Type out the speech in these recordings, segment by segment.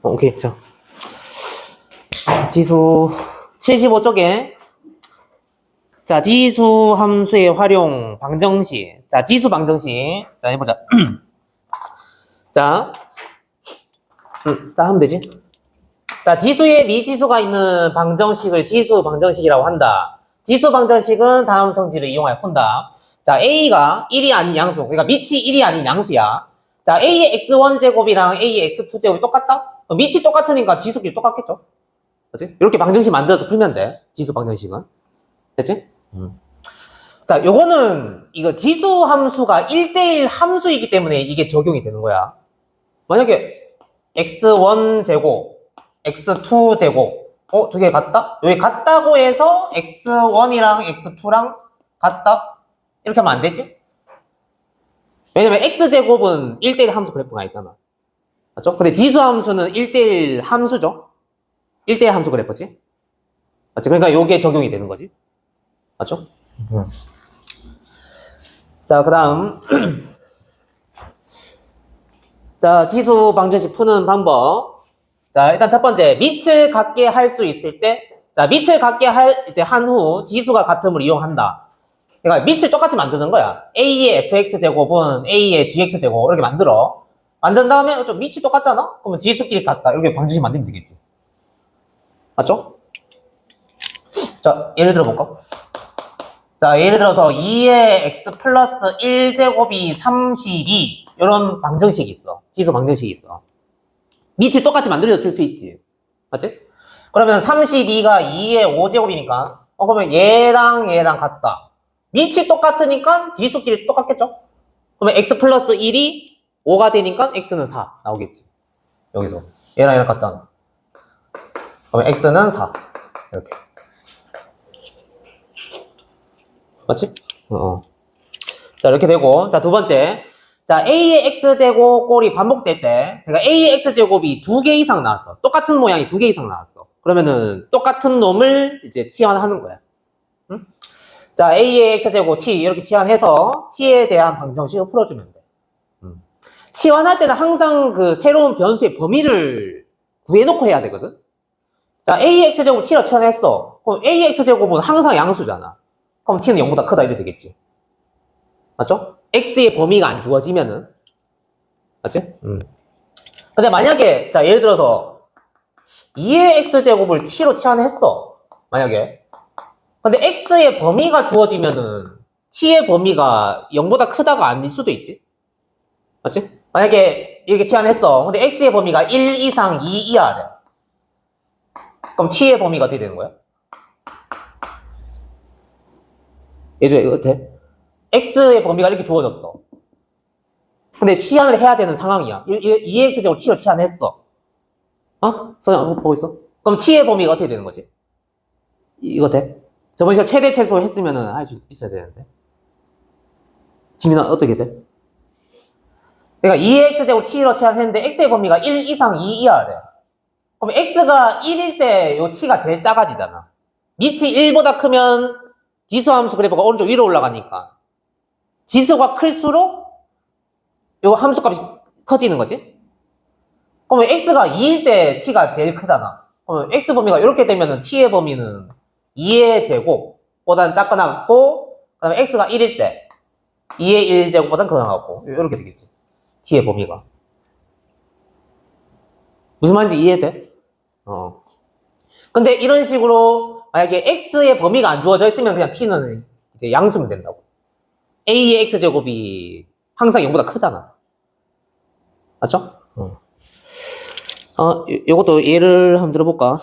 오케이. 자, 지수 75쪽에 자, 지수 함수의 활용 방정식. 자, 지수 방정식. 자, 해보자. 자, 하면 되지. 자, 지수에 미지수가 있는 방정식을 지수 방정식이라고 한다. 지수 방정식은 다음 성질을 이용하여 푼다. 자, A가 1이 아닌 양수. 그러니까 밑이 1이 아닌 양수야. 자, A의 x1제곱이랑 A의 x2제곱이 똑같다? 밑이 똑같으니까 지수끼리 똑같겠죠? 그치? 이렇게 방정식 만들어서 풀면 돼. 지수 방정식은. 됐지? 자, 요거는 이거 지수 함수가 1대1 함수이기 때문에 이게 적용이 되는 거야. 만약에 x1제곱, x2제곱, 두 개 같다? 여기 같다고 해서 x1이랑 x2랑 같다? 이렇게 하면 안 되지? 왜냐면 x제곱은 1대1 함수 그래프가 아니잖아. 맞죠? 근데 지수 함수는 1대1 함수죠? 1대1 함수 그래프지? 맞지? 그러니까 요게 적용이 되는 거지. 맞죠? 자, 그 다음. 자, 지수 방정식 푸는 방법. 자, 일단 첫 번째, 밑을 같게 할 수 있을 때, 자, 밑을 같게 한 후 지수가 같음을 이용한다. 그러니까 밑을 똑같이 만드는 거야. A의 fx제곱은 A의 gx제곱 이렇게 만들어. 만든 다음에 좀 밑이 똑같잖아? 그러면 지수끼리 같다. 이렇게 방정식 만들면 되겠지. 맞죠? 자, 예를 들어볼까? 자, 예를 들어서 2의 x 플러스 1제곱이 32 이런 방정식이 있어. 지수 방정식이 있어. 밑을 똑같이 만들어서 줄 수 있지. 맞지? 그러면 32가 2의 5제곱이니까 그러면 얘랑 얘랑 같다. 밑이 똑같으니까 지수끼리 똑같겠죠? 그러면 x 플러스 1이 5가 되니까 x는 4 나오겠지. 여기서 얘랑 얘랑 같잖아. 그러면 x는 4 이렇게. 맞지? 자, 이렇게 되고, 자, 두 번째. 자, A의 X제곱 꼴이 반복될 때, 그러니까 A의 X제곱이 2개 이상 나왔어. 똑같은 모양이 2개 이상 나왔어. 그러면은, 똑같은 놈을 이제 치환하는 거야. 응? 자, A의 X제곱 T, 이렇게 치환해서, T에 대한 방정식을 풀어주면 돼. 치환할 때는 항상 그 새로운 변수의 범위를 구해놓고 해야 되거든? 자, A의 X제곱 T로 치환했어. 그럼 A의 X제곱은 항상 양수잖아. 그럼 t는 0보다 크다 이래 되겠지. 맞죠? x의 범위가 안 주어지면은. 맞지? 근데 만약에 자 예를 들어서 2의 x제곱을 t로 치환했어. 만약에. 근데 x의 범위가 주어지면은 t의 범위가 0보다 크다가 아닐 수도 있지. 맞지? 만약에 이렇게 치환했어. 근데 x의 범위가 1 이상 2 이하래. 그럼 t의 범위가 어떻게 되는 거야? 예전에 이거 돼? x의 범위가 이렇게 주어졌어. 근데 치환을 해야 되는 상황이야. 2x제곱 t로 치환했어. 선생님, 보고 있어? 그럼 t의 범위가 어떻게 되는 거지? 이거 돼? 저번 시간 최대 최소 했으면은 할 수 있어야 되는데. 지민아, 어떻게 돼? 그러니까 2x제곱 t로 치환했는데 x의 범위가 1 이상 2 이하래. 그럼 x가 1일 때 요 t가 제일 작아지잖아. 밑이 1보다 크면 지수함수 그래프가 오른쪽 위로 올라가니까 지수가 클수록 요 함수값이 커지는 거지. 그러면 x가 2일 때 t가 제일 크잖아. 그러면 x 범위가 이렇게 되면은 t의 범위는 2의 제곱보다는 작거나고, 그 다음에 x가 1일 때 2의 1제곱보다는 크거나고 이렇게 되겠지. t의 범위가. 무슨 말인지 이해돼? 근데 이런 식으로 만약에 x의 범위가 안 주어져 있으면 그냥 t는 이제 양수면 된다고. a의 x제곱이 항상 0보다 크잖아. 맞죠? 요것도 예를 한번 들어볼까?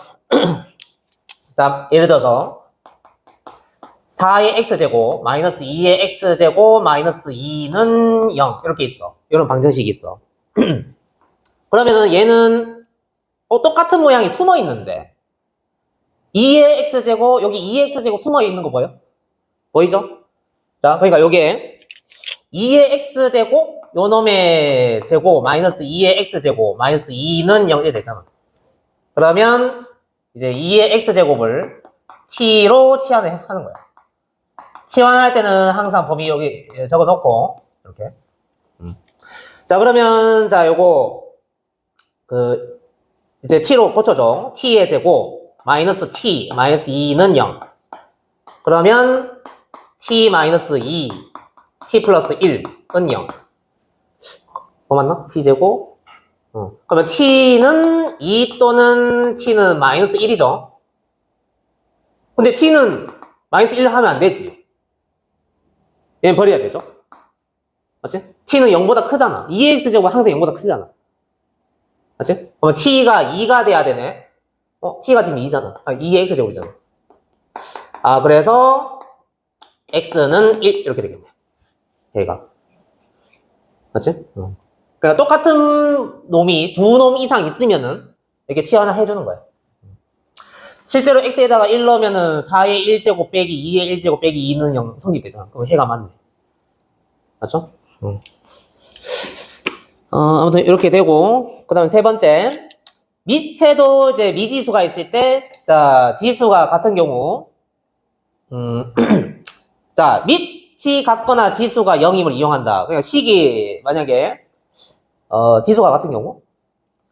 자, 예를 들어서 4의 x제곱 마이너스 2의 x제곱 마이너스 2는 0 이렇게 있어. 이런 방정식이 있어. 그러면은 얘는 똑같은 모양이 숨어 있는데 2의 x제곱 여기 2의 x제곱 숨어 있는 거 보여? 보이죠? 자, 그러니까 요게 2의 x제곱 요 놈의 제곱 마이너스 2의 x제곱 마이너스 2는 0이 되잖아. 그러면 이제 2의 x제곱을 t로 치환을 하는 거야. 치환할 때는 항상 범위 여기 적어놓고 이렇게. 자, 그러면, 자, 요거, 이제 t로 고쳐줘. t의 제곱, 마이너스 t, 마이너스 2는 0. 그러면, t 마이너스 2, t 플러스 1은 0. 뭐 맞나? t제곱. 그러면 t는 2 또는 t는 마이너스 1이죠. 근데 t는 마이너스 1 하면 안 되지. 얘는 버려야 되죠. 맞지? t는 0보다 크잖아. 2x제곱은 항상 0보다 크잖아. 맞지? 그러면 t가 2가 돼야 되네. t가 지금 2잖아. 2의 x제곱이잖아. 그래서 x는 1 이렇게 되겠네. 얘가. 맞지? 그러니까 똑같은 놈이 두 놈 이상 있으면은 이렇게 치환을 해주는 거야. 실제로 x에다가 1 넣으면은 4의 1제곱 빼기 2의 1제곱 빼기 2는 0 성립되잖아. 그럼 해가 맞네. 맞죠? 아무튼 이렇게 되고, 그 다음에 세 번째. 밑에도 이제 미지수가 있을 때, 자, 지수가 같은 경우, 자, 밑이 같거나 지수가 0임을 이용한다. 그러니까 식이 만약에, 지수가 같은 경우,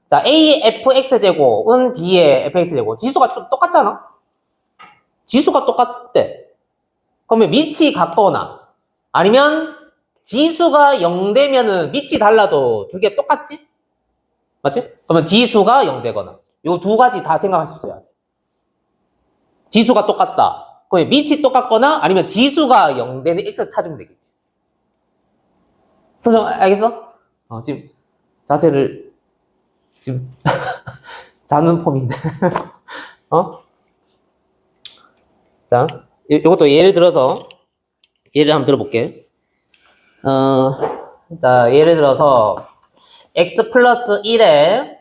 자, A의 fx제곱은 B의 fx제곱. 지수가 좀 똑같잖아? 지수가 똑같대. 그러면 밑이 같거나, 아니면 지수가 0 되면은 밑이 달라도 두 개 똑같지? 맞지? 그러면 지수가 0 되거나. 요 두 가지 다 생각할 수 있어야 돼. 지수가 똑같다. 그럼 밑이 똑같거나 아니면 지수가 0 되는 x 찾으면 되겠지. 선생 알겠어? 지금 자세를 지금 자는 폼인데. 자, 이것도 예를 들어서 예를 한번 들어볼게. 자, 예를 들어서 x 플러스 1에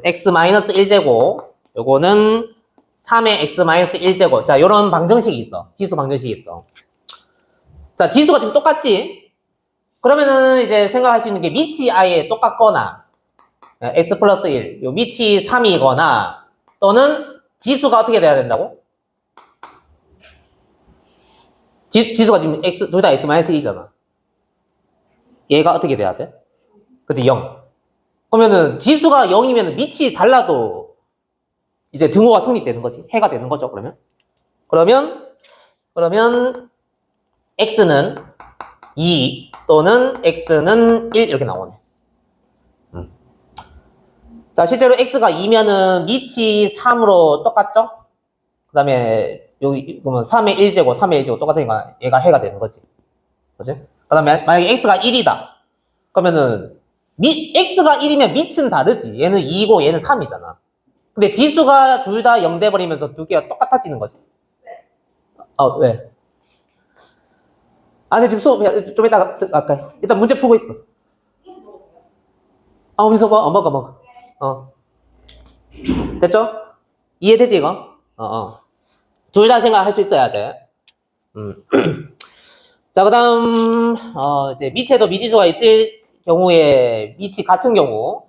x 마이너스 1제곱 요거는 3의 x 마이너스 1제곱. 자, 요런 방정식이 있어. 지수 방정식이 있어. 자, 지수가 지금 똑같지? 그러면은 이제 생각할 수 있는 게 밑이 아예 똑같거나 x 플러스 1, 요 밑이 3이거나 또는 지수가 어떻게 돼야 된다고? 지수가 지금 x, 둘 다 x 마이너스 1이잖아. 얘가 어떻게 돼야 돼? 그치, 0. 그러면은 지수가 0이면 밑이 달라도 이제 등호가 성립되는 거지. 해가 되는 거죠, 그러면. 그러면 x는 2 또는 x는 1 이렇게 나오네. 자, 실제로 x가 2면은 밑이 3으로 똑같죠? 그 다음에 여기 그러면 3의 1제곱, 3의 1제곱 똑같으니까 얘가 해가 되는 거지. 그치? 그 다음에 만약에 x가 1이다. 그러면은 x가 1이면 밑은 다르지. 얘는 2고 얘는 3이잖아. 근데 지수가 둘 다 0 돼버리면서 두 개가 똑같아지는 거지. 왜? 근데 지금 수업 좀 이따가 할까? 일단 문제 풀고 있어. 우리 먹어. 됐죠? 이해되지, 이거? 둘 다 생각할 수 있어야 돼. 자, 그 다음, 이제 밑에도 미지수가 있을 경우에, 밑이 같은 경우.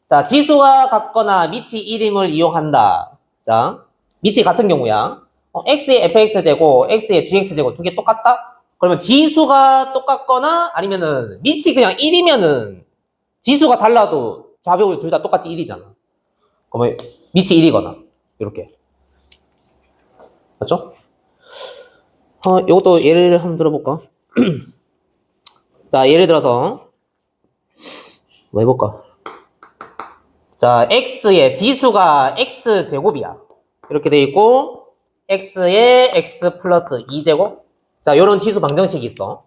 자, 지수가 같거나 밑이 1임을 이용한다. 자, 밑이 같은 경우야. x의 fx제곱, x의 gx제곱 두 개 똑같다? 그러면 지수가 똑같거나 아니면은 밑이 그냥 1이면은 지수가 달라도 좌변이 둘 다 똑같이 1이잖아. 그러면 밑이 1이거나 이렇게. 맞죠? 이것도 예를 한번 들어볼까? 자, 예를 들어서 뭐 해볼까? 자, x의 지수가 x제곱이야. 이렇게 돼 있고 x의 x 플러스 2제곱. 자, 요런 지수 방정식이 있어.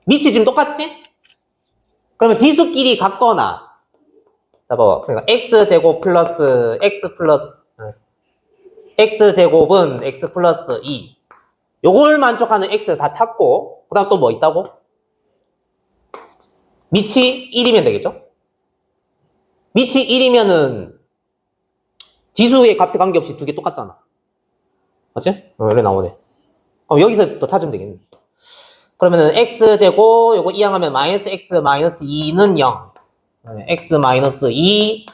밑이 지금 똑같지? 그러면 지수끼리 같거나, 자, 봐봐. 그러니까 x제곱 플러스 x제곱은 x 플러스 2. 요걸 만족하는 x 다 찾고, 그 다음 또 뭐 있다고? 밑이 1이면 되겠죠? 밑이 1이면은 지수의 값에 관계없이 두 개 똑같잖아. 맞지? 이렇게 나오네. 그럼 여기서 또 찾으면 되겠네. 그러면은 x제곱 요거 이항하면 마이너스 x 마이너스 2는 0. x 마이너스 2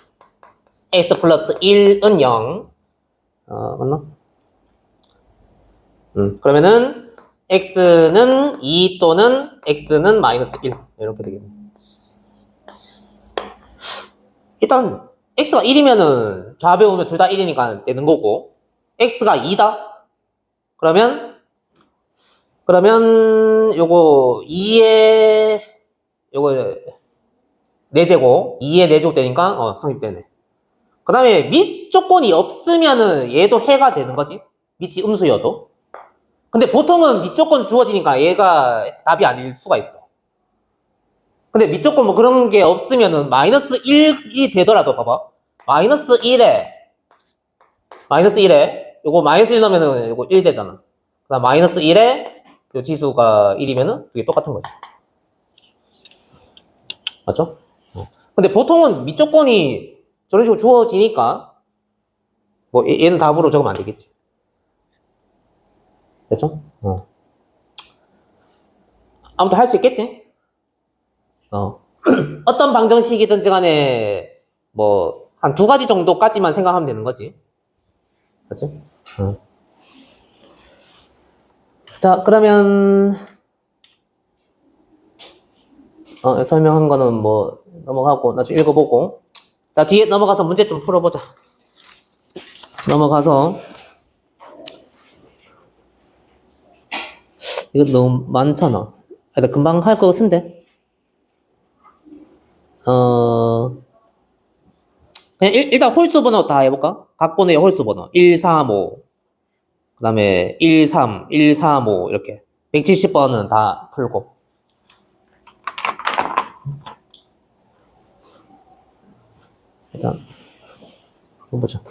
x 플러스 1은 0. 맞나? 그러면은 x는 2 또는 x는 마이너스 1 이렇게 되겠네. 일단 x가 1이면은 좌배 오면 둘 다 1이니까 되는 거고 x가 2다? 그러면 요거 2의 요거 4제곱 2의 4제곱 되니까 성립되네. 그 다음에 밑 조건이 없으면은 얘도 해가 되는 거지. 밑이 음수여도. 근데 보통은 밑 조건 주어지니까 얘가 답이 아닐 수가 있어. 근데 밑 조건 뭐 그런 게 없으면은 마이너스 1이 되더라도 봐봐. 마이너스 1에 요거 마이너스 1 넣으면은 요거 1 되잖아. 그 다음 마이너스 1에 요 지수가 1이면은 두 개 똑같은 거지. 맞죠? 근데 보통은 밑 조건이 저런 식으로 주어지니까 뭐 얘는 답으로 적으면 안 되겠지. 됐죠? 아무튼 할 수 있겠지? 어떤 방정식이든지 간에 뭐 한 2가지 정도까지만 생각하면 되는 거지. 그렇지? 자, 그러면 설명한 거는 뭐 넘어가고 나중에 읽어보고 자, 뒤에 넘어가서 문제 좀 풀어보자. 넘어가서 이거 너무 많잖아. 나 금방 할 거 같은데. 그냥 일단 홀수 번호 다 해볼까? 각 번호의 홀수 번호 1, 3, 5. 그 다음에 1, 3, 1, 3, 5 이렇게 170번은 다 풀고. 일단 해보자.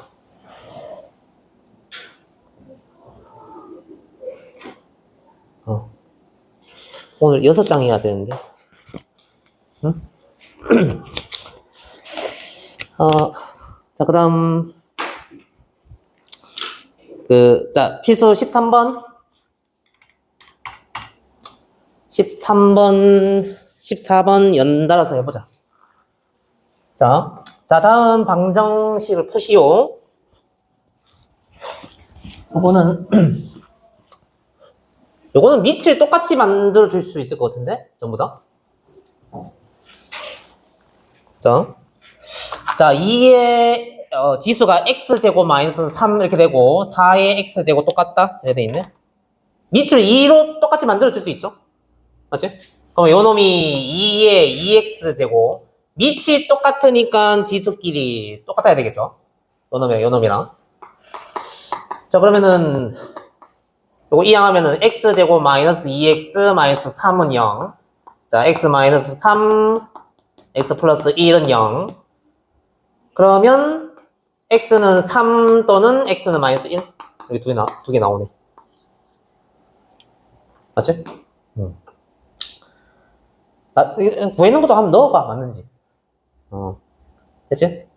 오늘 6장 해야 되는데. 응? 자, 그 다음 자, 필수 13번 14번 연달아서 해보자. 자, 다음 방정식을 푸시오. 요거는 밑을 똑같이 만들어 줄 수 있을 것 같은데? 전부 다? 자, 2의 지수가 x제곱 마이너스 3 이렇게 되고 4의 x제곱 똑같다? 이렇게 돼 있네. 밑을 2로 똑같이 만들어 줄 수 있죠? 맞지? 그럼 요 놈이 2의 2x제곱 밑이 똑같으니까 지수끼리 똑같아야 되겠죠? 요 놈이랑 자, 그러면은 요거 이항하면은 x제곱 마이너스 2x 마이너스 3은 0. 자, x 마이너스 3 x 플러스 1은 0. 그러면 x는 3 또는 x는 마이너스 1. 여기 두 개 나오네. 맞지? 구해있는 것도 한번 넣어봐. 맞는지. 됐지?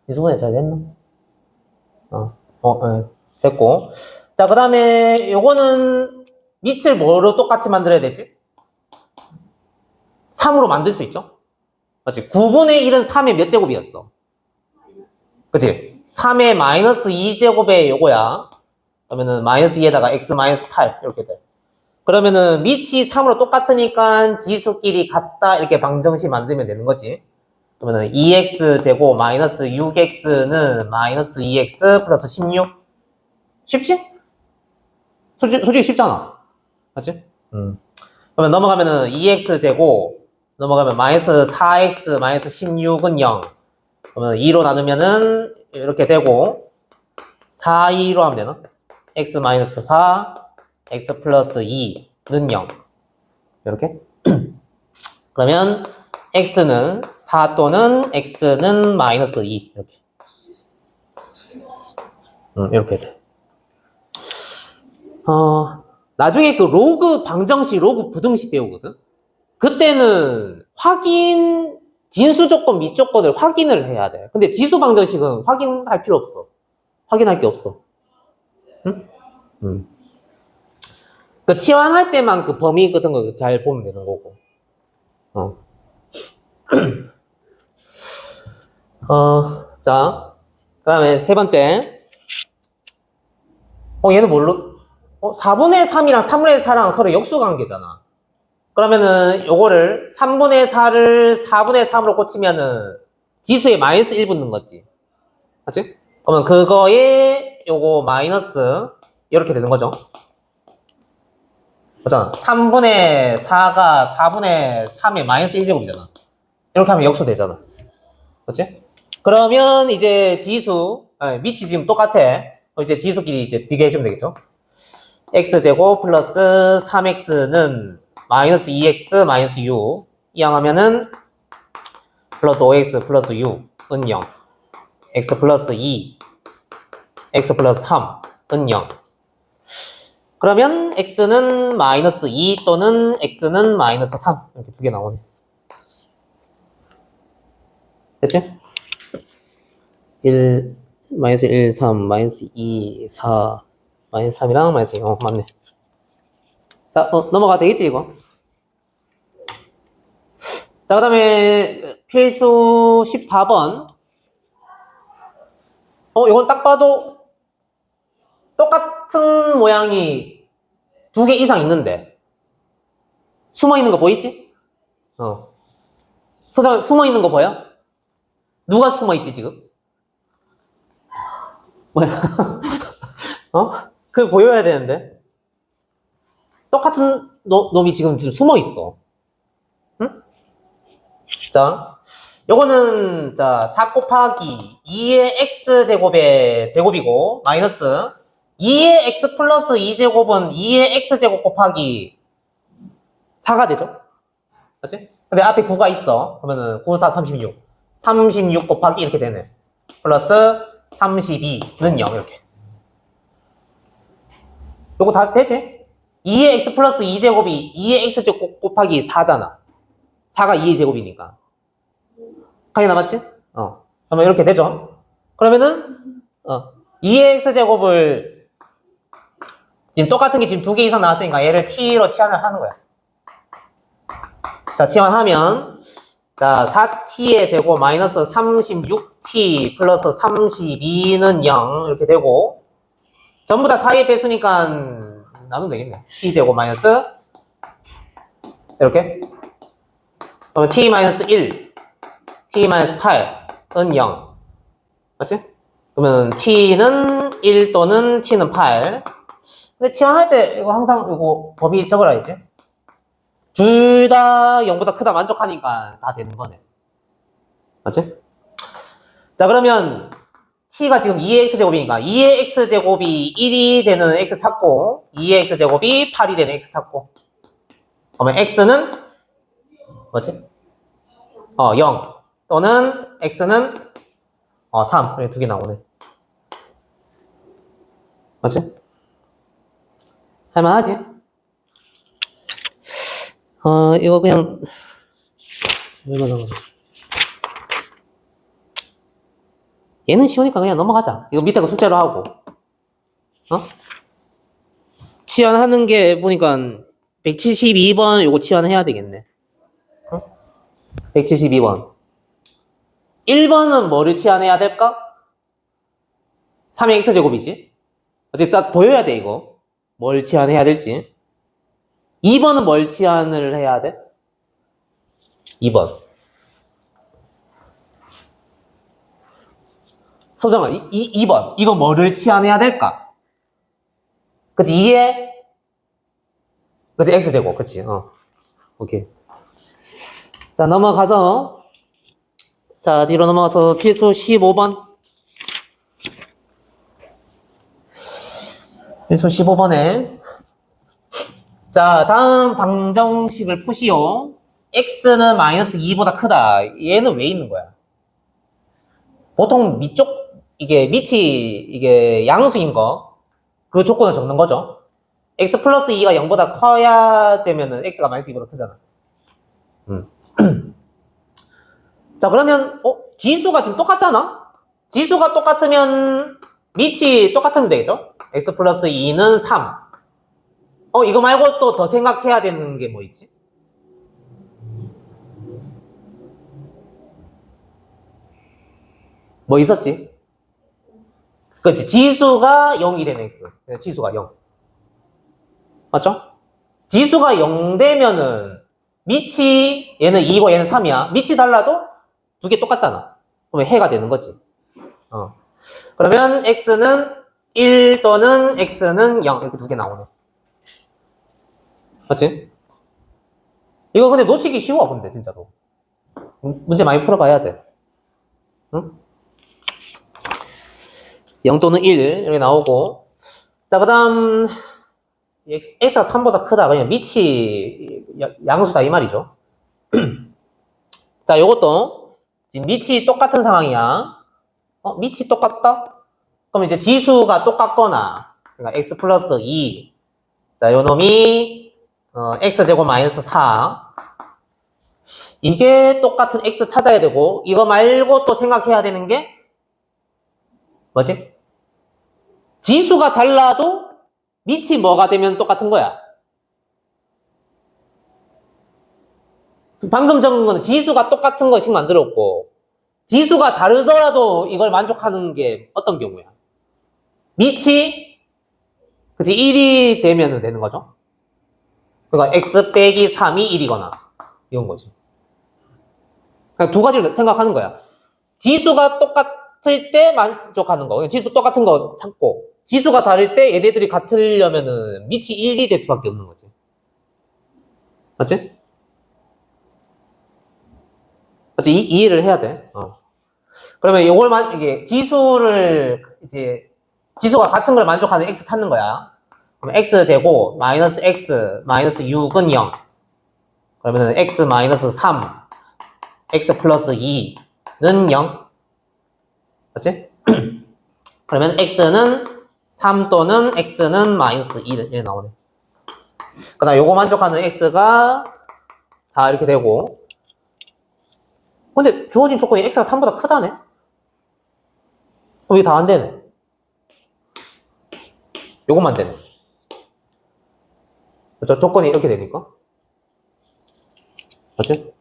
이수근에 잘 됐나? 됐고. 자, 그 다음에 요거는 밑을 뭐로 똑같이 만들어야 되지? 3으로 만들 수 있죠? 맞지? 9분의 1은 3의 몇 제곱이었어? 그치? 3의 마이너스 2제곱의 요거야. 그러면은 마이너스 2에다가 x 마이너스 8 이렇게 돼. 그러면은 밑이 3으로 똑같으니까 지수끼리 같다 이렇게 방정식 만들면 되는 거지. 그러면은 2x 제곱 마이너스 6x는 마이너스 2x 플러스 16. 쉽지? 솔직히 쉽잖아. 맞지? 그러면 넘어가면은 2x 제곱 넘어가면 마이너스 4x 마이너스 16은 0. 그러면 2로 나누면은 이렇게 되고 4, 2로 하면 되나? x 마이너스 4 x 플러스 2는 0. 이렇게. 그러면 x는 4 또는 x는 마이너스 2. 이렇게. 이렇게 돼. 나중에 그 로그 방정식, 로그 부등식 배우거든? 그때는 진수 조건, 밑 조건을 확인을 해야 돼. 근데 지수 방정식은 확인할 필요 없어. 확인할 게 없어. 응? 그 치환할 때만 그 범위 같은 거 잘 보면 되는 거고. 자, 그 다음에 세 번째. 얘는 뭘로? 4분의 3이랑 3분의 4랑 서로 역수관계잖아. 그러면은 요거를 3분의 4를 4분의 3으로 고치면은 지수에 마이너스 1 붙는 거지. 맞지? 그러면 그거에 요거 마이너스 이렇게 되는 거죠. 맞잖아. 3분의 4가 4분의 3의 마이너스 1제곱이잖아. 이렇게 하면 역수되잖아. 그렇지? 그러면 이제 지수, 밑이 지금 똑같아. 이제 지수끼리 이제 비교해주면 되겠죠? x제곱 플러스 3x는 마이너스 2x 마이너스 6 이항하면은 플러스 5x 플러스 6은 0 x 플러스 2 x 플러스 3은 0 그러면 x는 마이너스 2 또는 x는 마이너스 3 이렇게 두 개 나오네. 됐지? 1 마이너스 1 3 마이너스 2 4 마이너스 3이랑 마이너스 2 맞네. 자 넘어가 되겠지 이거. 자, 그 다음에 필수 14번. 이건 딱 봐도 똑같은 모양이 두 개 이상 있는데 숨어 있는 거 보이지? 서장 숨어 있는 거 보여? 누가 숨어 있지 지금? 뭐야? 그거 보여야 되는데 똑같은 놈이 지금 숨어 있어. 응? 자, 요거는, 자, 4 곱하기 2의 x제곱의 제곱이고, 마이너스 2의 x 플러스 2제곱은 2의 x제곱 곱하기 4가 되죠? 그치? 근데 앞에 9가 있어. 그러면은 9, 4, 36. 36 곱하기 이렇게 되네. 플러스 32는 0, 이렇게. 요거 다 되지? 2의 x 플러스 2제곱이 2의 x제곱 곱하기 4잖아. 4가 2의 제곱이니까. 하게 남았지? 그러면 이렇게 되죠? 그러면은, 2의 x제곱을, 지금 똑같은 게 지금 두 개 이상 나왔으니까 얘를 t로 치환을 하는 거야. 자, 치환하면, 자, 4t의 제곱 마이너스 36t 플러스 32는 0, 이렇게 되고, 전부 다 4의 배수니까 나누면 되겠네. t제곱 마이너스, 이렇게. 그러면 t 마이너스 1. t-8은 0 맞지? 그러면 t는 1 또는 t는 8 근데 치환할 때 이거 항상 이거 범위 적으라 했지? 둘 다 0보다 크다 만족하니까 다 되는 거네. 맞지? 자 그러면 t가 지금 2의 x제곱이니까 2의 x제곱이 1이 되는 x 찾고 2의 x제곱이 8이 되는 x 찾고 그러면 x는 뭐지? 0 또는 x는 3 이렇게 두 개 나오네. 맞지? 할만하지? 이거 그냥 얼마나 얘는 쉬우니까 그냥 넘어가자. 이거 밑에 거 숙제로 하고 치환하는 게 보니까 172번 요거 치환해야 되겠네. 172번 1번은 뭐를 치환해야 될까? 3의 x제곱이지. 어쨌든 딱 보여야 돼 이거. 뭘 치환해야 될지. 2번은 뭘 치환을 해야 돼? 2번. 소정아, 2번. 이거 뭐를 치환해야 될까? 그치, 2에, 그치, x제곱. 그치, 오케이. 자, 넘어가서, 자, 뒤로 넘어가서 필수 15번. 필수 15번에, 자, 다음 방정식을 푸시오. x는 마이너스 2보다 크다. 얘는 왜 있는 거야? 보통 밑쪽, 밑이 양수인 거, 그 조건을 적는 거죠. x 플러스 2가 0보다 커야 되면은 x가 마이너스 2보다 크잖아. 자, 그러면, 지수가 지금 똑같잖아? 지수가 똑같으면, 밑이 똑같으면 되겠죠? x 플러스 2는 3. 이거 말고 또 더 생각해야 되는 게 뭐 있지? 뭐 있었지? 그렇지. 지수가 0이 되는 x. 지수가 0. 맞죠? 지수가 0 되면은 밑이 얘는 2고 얘는 3이야. 밑이 달라도 두 개 똑같잖아. 그러면 해가 되는 거지. 그러면 x는 1 또는 x는 0 이렇게 두 개 나오네. 맞지? 이거 근데 놓치기 쉬워 근데 진짜로. 문제 많이 풀어봐야 돼. 응? 0 또는 1 이렇게 나오고, 자 그다음 x가 3보다 크다. 그냥 밑이 양수다 이 말이죠. 자 요것도 지금 밑이 똑같은 상황이야. 밑이 똑같다? 그럼 이제 지수가 똑같거나, 그러니까 x 플러스 2. 자 요 놈이 x제곱 마이너스 4. 이게 똑같은 x 찾아야 되고, 이거 말고 또 생각해야 되는 게 뭐지? 지수가 달라도 밑이 뭐가 되면 똑같은 거야. 방금 적은 거는 지수가 똑같은 거씩 만들었고, 지수가 다르더라도 이걸 만족하는 게 어떤 경우야? 밑이 그치 1이 되면 되는 거죠. 그러니까 x 빼기 3이 1이거나 이런 거지. 그러니까 두 가지를 생각하는 거야. 지수가 똑같을 때 만족하는 거. 지수 똑같은 거 찾고, 지수가 다를 때 얘네들이 같으려면은 밑이 1이 될 수밖에 없는 거지. 맞지? 맞지? 이해를 해야 돼. 그러면 이게 지수를 이제 지수가 같은 걸 만족하는 x 찾는 거야. 그럼 x제곱 마이너스 x 마이너스 6은 0. 그러면은 x 마이너스 3 x 플러스 2는 0. 맞지? 그러면 x는 3 또는 x는 마이너스 2 이렇게 나오네. 그 다음 요거 만족하는 x가 4 이렇게 되고, 근데 주어진 조건이 x가 3보다 크다네? 그럼 이게 다 안 되네. 요것만 되네. 그렇죠? 조건이 이렇게 되니까. 맞지?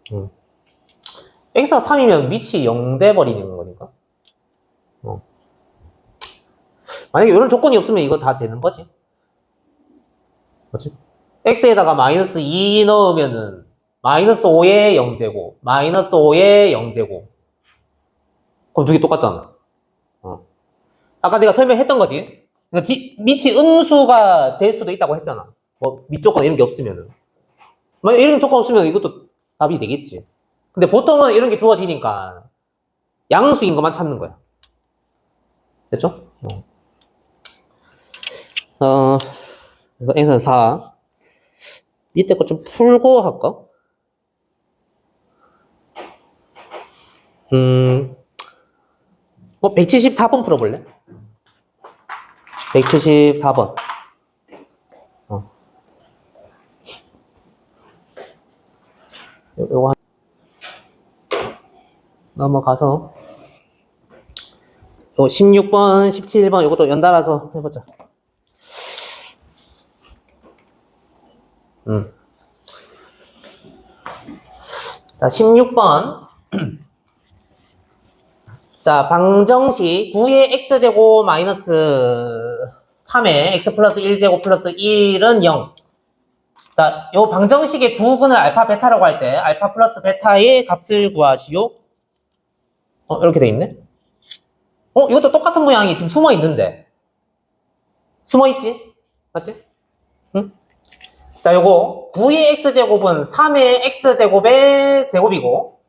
x가 3이면 밑이 0 돼버리는 거니까. 만약에 이런 조건이 없으면 이거 다 되는 거지. 맞지? x에다가 마이너스 2 넣으면은 마이너스 5의 0제곱, 마이너스 5의 0제곱. 그럼 두 개 똑같잖아. 아까 내가 설명했던 거지. 그러니까 밑이 음수가 될 수도 있다고 했잖아. 뭐 밑조건 이런 게 없으면은. 만약 이런 조건 없으면 이것도 답이 되겠지. 근데 보통은 이런 게 주어지니까 양수인 것만 찾는 거야. 됐죠? 그래서 x는 4. 밑에 거 좀 풀고 할까? 174번 풀어볼래? 174번. 요거 넘어가서 요 16번, 17번 요것도 연달아서 해보자. 자, 16번. 자, 방정식 9의 x제곱 마이너스 3의 x 플러스 1제곱 플러스 1은 0. 자, 요 방정식의 두 근을 알파, 베타라고 할 때 알파 플러스 베타의 값을 구하시오. 이렇게 돼 있네. 이것도 똑같은 모양이 지금 숨어 있는데. 숨어 있지? 맞지? 응? 자, 요거 9의 x제곱은 3의 x제곱의 제곱이고,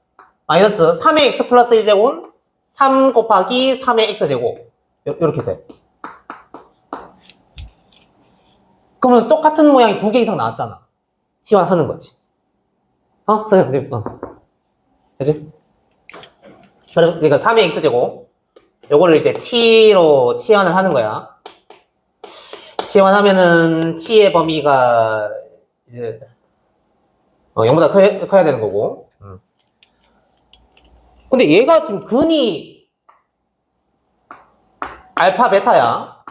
마이너스 3의 x 플러스 1제곱은 3 곱하기 3의 x제곱. 요렇게 돼. 그러면 똑같은 모양이 두 개 이상 나왔잖아. 치환하는 거지. 선생님, 그치? 그러니까 3의 x제곱. 요거를 이제 t로 치환을 하는 거야. 치환하면은 t의 범위가 이제 0보다 커야 되는 거고. 근데 얘가 지금 근이 알파 베타야.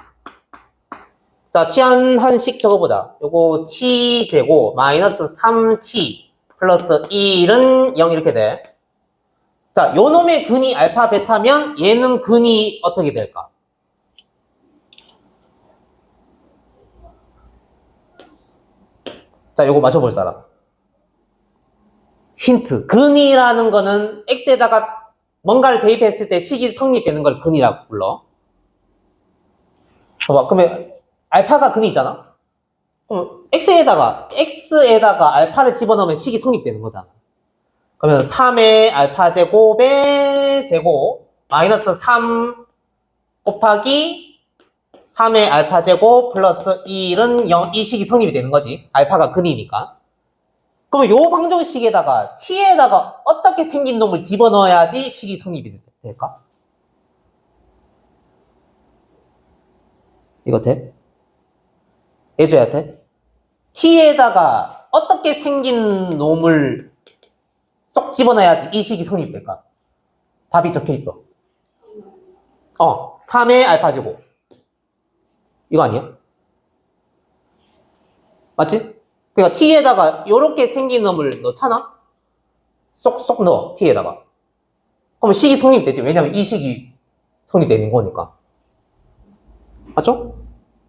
자, 치환한 식 적어보자. 요거 t제곱 마이너스 3t 플러스 1은 0 이렇게 돼. 자, 요 놈의 근이 알파 베타면 얘는 근이 어떻게 될까? 자, 요거 맞춰볼 사람. 힌트. 근이라는 거는 x에다가 뭔가를 대입했을 때 식이 성립되는 걸 근이라고 불러. 봐봐. 그러면 알파가 근이잖아? 그럼 x에다가 알파를 집어넣으면 식이 성립되는 거잖아. 그러면 3의 알파 제곱의 제곱 마이너스 3 곱하기 3의 알파 제곱 플러스 1은 0, 이 식이 성립이 되는 거지. 알파가 근이니까. 그러면 요 방정식에다가 t에다가 어떻게 생긴 놈을 집어넣어야지 식이 성립이 될까? 이거 돼? 해줘야 돼? t에다가 어떻게 생긴 놈을 쏙 집어넣어야지 이 식이 성립될까? 답이 적혀 있어. 3의 알파 제곱. 이거 아니야? 맞지? 그러니까 t에다가 요렇게 생긴 놈을 넣잖아? 쏙쏙 넣어, t에다가. 그러면 식이 성립되지. 왜냐면 이 식이 성립되는 거니까. 맞죠?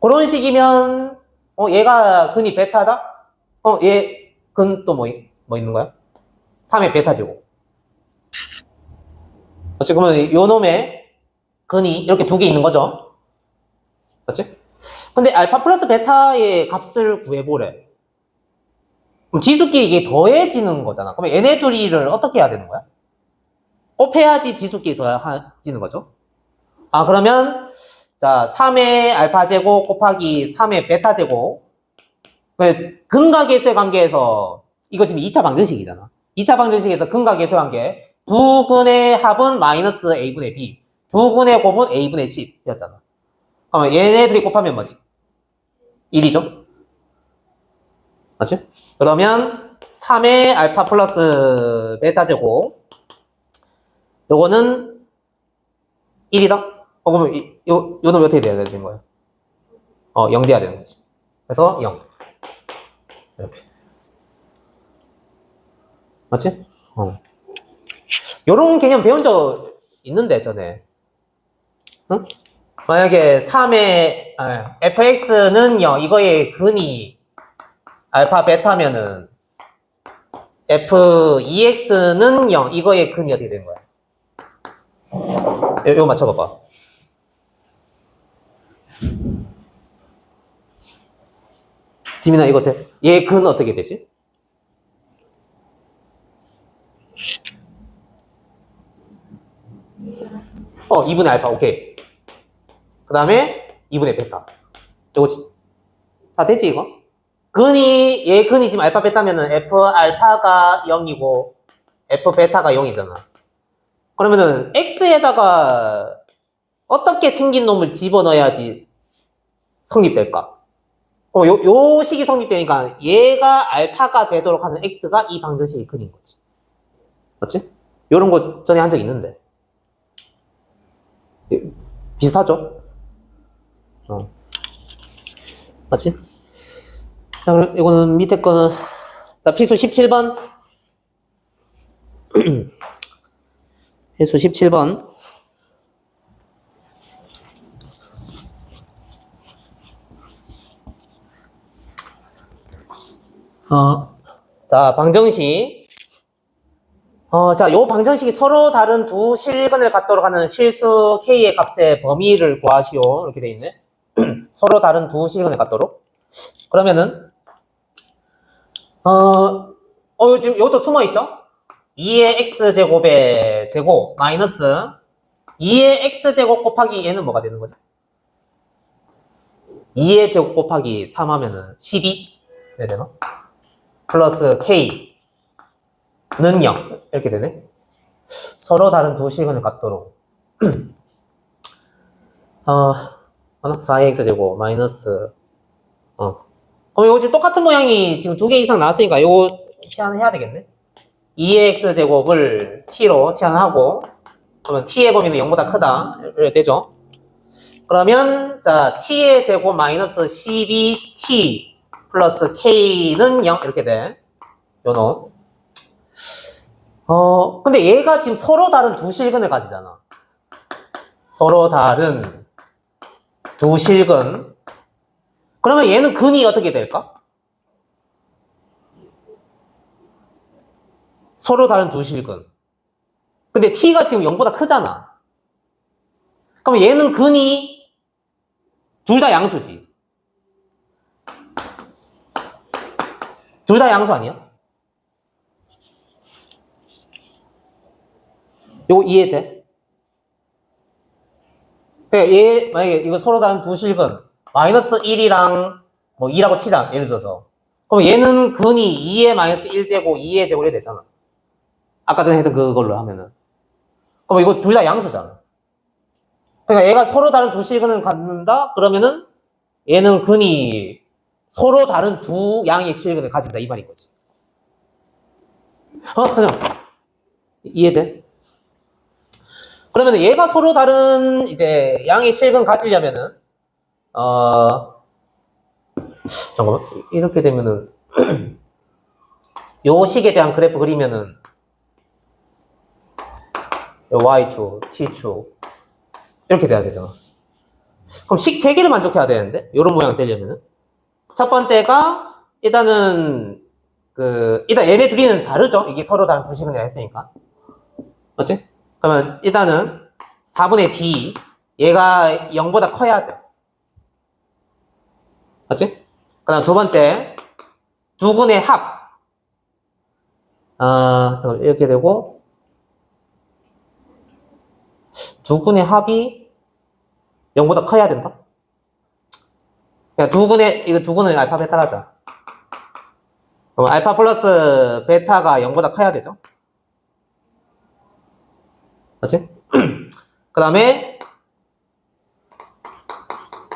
그런 식이면 얘가 근이 베타다? 얘 근 또 뭐 있는 거야? 3의 베타 제곱. 맞지? 그러면 요 놈의 근이 이렇게 두 개 있는 거죠? 맞지? 근데 알파 플러스 베타의 값을 구해보래. 그럼 지수끼리 이게 더해지는 거잖아. 그러면 얘네 둘이를 어떻게 해야 되는 거야? 곱해야지 지수끼리 더해지는 거죠? 그러면 자 3의 알파 제곱 곱하기 3의 베타 제곱. 근과 계수의 관계에서 이거 지금 2차 방정식이잖아. 2차 방정식에서 근과 계수의 관계 두 근의 합은 마이너스 a분의 b, 두 근의 곱은 a분의 c 였잖아. 그러면 얘네 둘이 곱하면 뭐지? 1이죠? 맞지? 그러면 3의 알파 플러스 베타 제곱 요거는 1이다? 그러면 요 놈이 어떻게 돼야 되는 거야? 0 돼야 되는 거지. 그래서 0 이렇게. 맞지? 요런 개념 배운 적 있는데 전에. 응? 만약에 3의 fx는 0 이거의 근이 알파 베타면은 f2x는 0 이거의 근이 어떻게 되는 거야? 이거 맞춰봐봐. 지민아 이거 돼? 얘 근 어떻게 되지? 어, 2분의 알파, 오케이. 그 다음에 2분의 베타. 이거지. 다 됐지, 이거? 얘 근이 지금 알파 베타면은 F 알파가 0이고, F 베타가 0이잖아. 그러면은, X에다가 어떻게 생긴 놈을 집어넣어야지 성립될까? 요 식이 성립되니까 얘가 알파가 되도록 하는 X가 이 방정식의 근인 거지. 맞지? 요런 거 전에 한 적 있는데. 비슷하죠? 맞지? 자, 그럼 이거는 밑에 거는, 자, 피수 17번. 피수 17번. 자, 방정식. 자, 요 방정식이 서로 다른 두 실근을 갖도록 하는 실수 K의 값의 범위를 구하시오. 이렇게 돼 있네. 서로 다른 두 실근을 갖도록. 그러면은, 지금 이것도 숨어 있죠? 2의 x제곱의 제곱 마이너스 2의 x제곱 곱하기 얘는 뭐가 되는 거죠? 2의 제곱 곱하기 3 하면은 12 네 되나? 플러스 k는 0 이렇게 되네. 서로 다른 두 실근을 갖도록 4의 x제곱 마이너스 그럼 이거 지금 똑같은 모양이 지금 두 개 이상 나왔으니까 이거 치환을 해야 되겠네. 2의 x제곱을 t로 치환하고 그러면 t의 범위는 0보다 크다 이렇게 되죠. 그러면 자 t의 제곱 마이너스 12t 플러스 k는 0 이렇게 돼. 요놈. 근데 얘가 지금 서로 다른 두 실근을 가지잖아. 서로 다른 두 실근. 그러면 얘는 근이 어떻게 될까? 서로 다른 두 실근. 근데 t가 지금 0보다 크잖아. 그럼 얘는 근이 둘 다 양수지. 둘 다 양수 아니야? 요거 이해돼? 그러니까 얘 만약에 이거 서로 다른 두 실근 마이너스 1이랑 뭐 2라고 치자. 예를 들어서. 그럼 얘는 근이 2의 마이너스 1제곱 2의 제곱 이렇게 되잖아. 아까 전에 했던 그걸로 하면은. 그럼 이거 둘 다 양수잖아. 그러니까 얘가 서로 다른 두 실근을 갖는다? 그러면은 얘는 근이 서로 다른 두 양의 실근을 가진다 이 말인 거지. 사장 이해돼? 그러면 얘가 서로 다른 이제 양의 실근 가지려면은 잠깐만 이렇게 되면은 요 식에 대한 그래프 그리면은 요 y축, t축 이렇게 돼야 되잖아. 그럼 식 3개를 만족해야 되는데 요런 모양 되려면은 첫 번째가 일단은 일단 얘네 둘이는 다르죠. 이게 서로 다른 두 식근이라 했으니까. 맞지? 그러면 일단은 4분의 d 얘가 0보다 커야 돼. 맞지? 그 다음 두 번째 두 근의 합 이렇게 되고 두 근의 합이 0보다 커야 된다. 그러니까 이거 두 근의 알파 베타를 하자. 그럼 알파 플러스 베타가 0보다 커야 되죠. 맞지? 그 다음에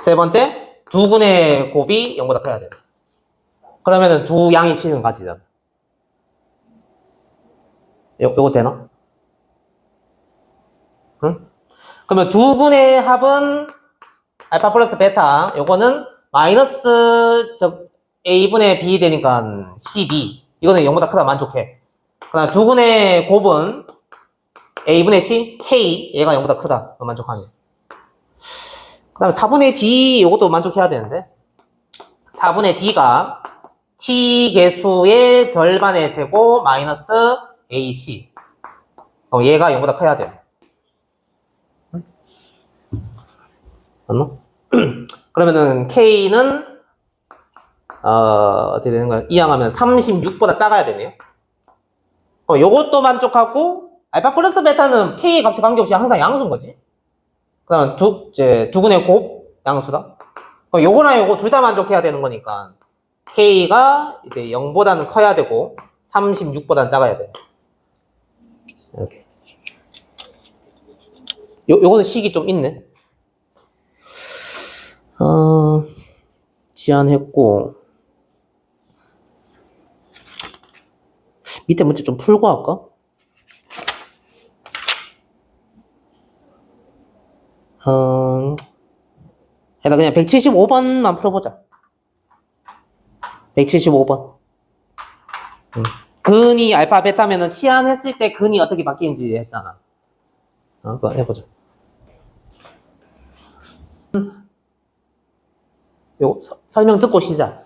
세 번째 두 근의 곱이 0보다 커야 돼. 그러면은 두 양의 식은 가지잖아. 요거 되나? 응? 그러면 두 근의 합은 알파 플러스 베타 요거는 마이너스 a분의 b 되니까 12 이거는 0보다 크다 만족해. 그 다음 두 근의 곱은 a분의 c k 얘가 0보다 크다 만족하네. 그 다음에 4분의 d 요것도 만족해야 되는데 4분의 d가 t 개수의 절반의 제곱 마이너스 ac 얘가 0보다 커야 돼. 맞나? 그러면은 k는 어떻게 되는 거야? 이항하면 36보다 작아야 되네요. 요것도 만족하고 알파 플러스 베타는 k 값에 관계없이 항상 양수인 거지. 그 다음 두 근의 곱 양수다. 요거랑 요거 둘 다 만족해야 되는 거니까 k가 이제 0보다는 커야 되고 36보다는 작아야 돼. 이렇게. 요거는 식이 좀 있네. 지안했고 밑에 문제 좀 풀고 할까? 일단 그냥 175번만 풀어보자. 175번. 근이 알파 베타면은 치환했을 때 근이 어떻게 바뀌는지 했잖아. 그거 해보자. 요 설명 듣고 시작.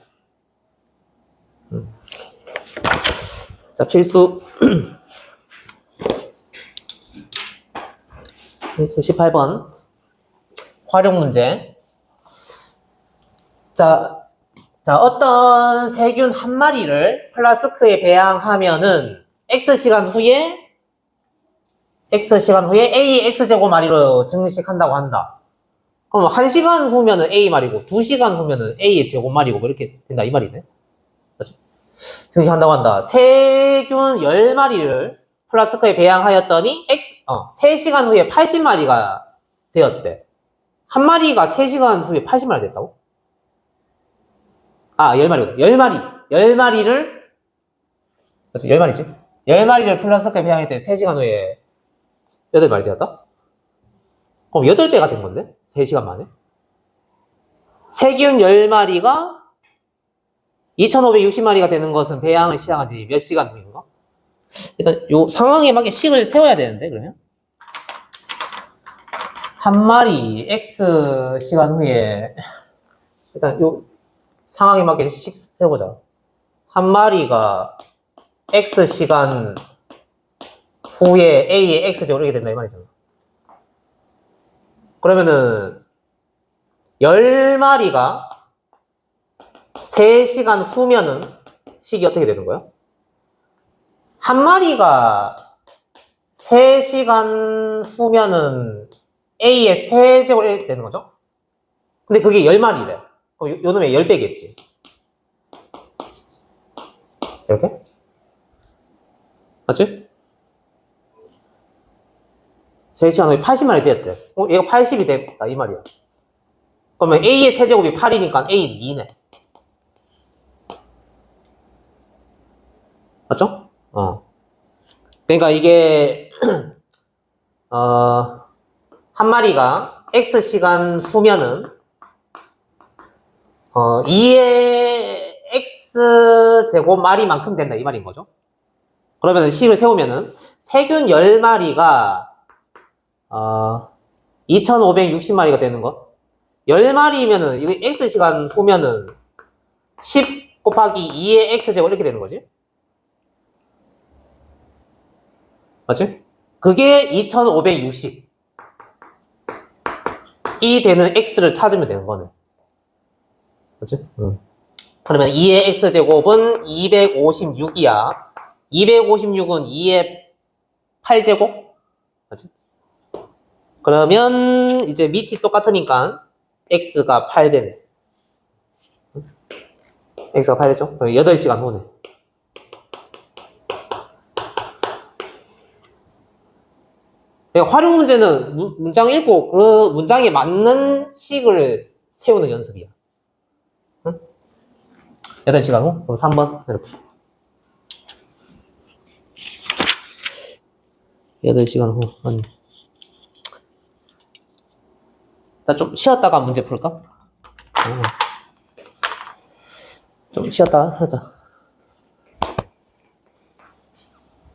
자, 필수 18번 활용 문제. 자, 어떤 세균 한 마리를 플라스크에 배양하면은 X시간 후에 A X제곱 마리로 증식한다고 한다. 그럼 1시간 후면은 A 마리고 2시간 후면은 A의 제곱 마리고 뭐 이렇게 된다 이 말이네. 그렇죠? 증식한다고 한다. 세균 10마리를 플라스크에 배양하였더니 3시간 후에 80마리가 되었대. 한 마리가 3시간 후에 80마리 됐다고? 10마리거든. 10마리를 그렇지, 10마리지. 10마리를 플라스크에 배양했더니 3시간 후에 8마리 되었다? 그럼 8배가 된 건데? 3시간 만에? 세균 10마리가 2560마리가 되는 것은 배양을 시작한 지 몇 시간 후인가? 일단 요 상황에 맞게 식을 세워야 되는데 그러면 한 마리 X 시간 후에 일단 요 상황에 맞게 식 세워보자. 한 마리가 X 시간 후에 A의 X제곱 이렇게 된다 이 말이잖아. 그러면은 10마리가 3시간 후면은 식이 어떻게 되는 거야? 한 마리가 3시간 후면은 A의 세제곱 이렇게 되는 거죠? 근데 그게 10마리래. 그럼 요 놈의 10배겠지. 이렇게? 맞지? 3시간 후에 80마리 되었대. 얘가 80이 됐다 이 말이야. 그러면 A의 세제곱이 8이니까 A는 2네. 맞죠? 그러니까 이게 한 마리가 X시간 후면은 2의 X제곱 마리만큼 된다 이 말인 거죠. 그러면 식을 세우면은 세균 10마리가 2560마리가 되는 거. 10마리면은 이거 X시간 후면은 10 곱하기 2의 X제곱 이렇게 되는 거지. 맞지? 그게 2560. 이 되는 X를 찾으면 되는 거네. 맞지? 그러면 2의 X제곱은 256이야. 256은 2의 8제곱? 맞지? 그러면 이제 밑이 똑같으니까 X가 8 되네. X가 8 되죠? 8시간 후네. 활용 문제는 문장 읽고 그 문장에 맞는 식을 세우는 연습이야. 응? 8시간 후? 그럼 3번 이렇게 8시간 후. 자, 좀 쉬었다가 문제 풀까? 좀 쉬었다가 하자.